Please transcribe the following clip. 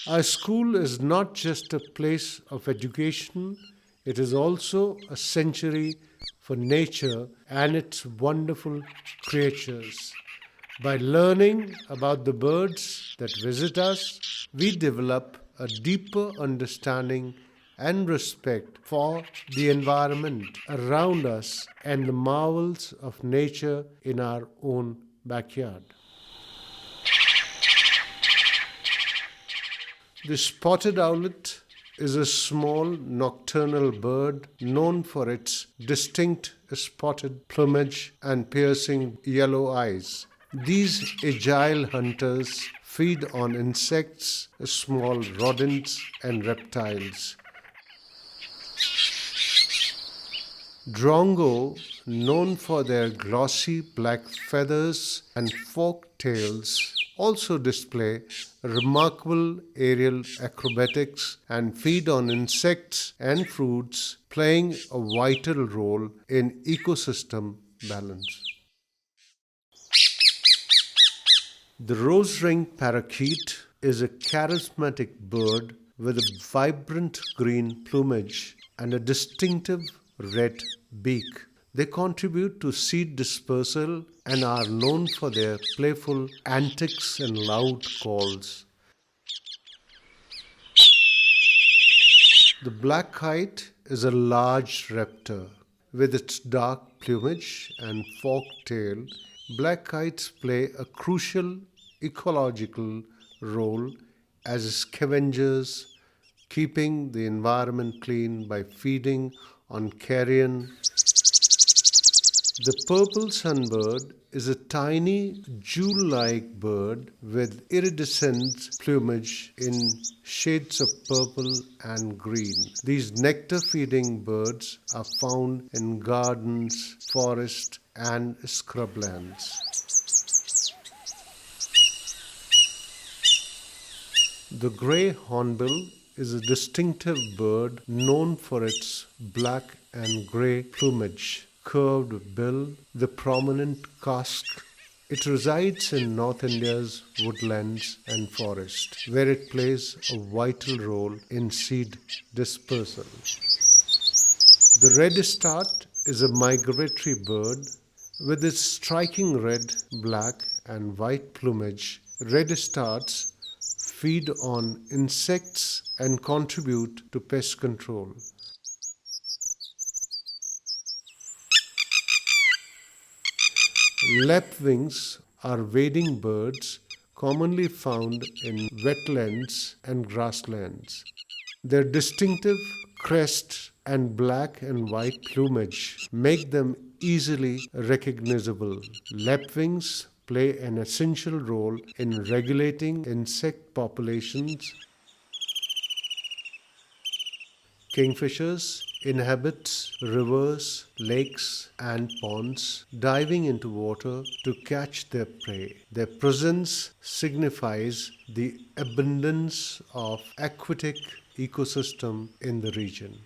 Our school is not just a place of education, it is also a sanctuary for nature and its wonderful creatures. By learning about the birds that visit us, we develop a deeper understanding and respect for the environment around us and the marvels of nature in our own backyard. The spotted owlet is a small nocturnal bird known for its distinct spotted plumage and piercing yellow eyes. These agile hunters feed on insects, small rodents, and reptiles. Drongo, known for their glossy black feathers and forked tails, also display remarkable aerial acrobatics and feed on insects and fruits, playing a vital role in ecosystem balance. The rose-ringed parakeet is a charismatic bird with a vibrant green plumage and a distinctive red beak. They contribute to seed dispersal and are known for their playful antics and loud calls. The black kite is a large raptor. With its dark plumage and forked tail, black kites play a crucial ecological role as scavengers, keeping the environment clean by feeding on carrion. The purple sunbird is a tiny jewel-like bird with iridescent plumage in shades of purple and green. These nectar-feeding birds are found in gardens, forests, and scrublands. The grey hornbill is a distinctive bird known for its black and grey plumage, curved bill, the prominent casque. It resides in North India's woodlands and forests, where it plays a vital role in seed dispersal. The redstart is a migratory bird. With its striking red, black, and white plumage, redstarts feed on insects and contribute to pest control. Lapwings are wading birds commonly found in wetlands and grasslands. Their distinctive crest and black and white plumage make them easily recognizable. Lapwings play an essential role in regulating insect populations. Kingfishers inhabit rivers, lakes, and ponds, diving into water to catch their prey. Their presence signifies the abundance of aquatic ecosystem in the region.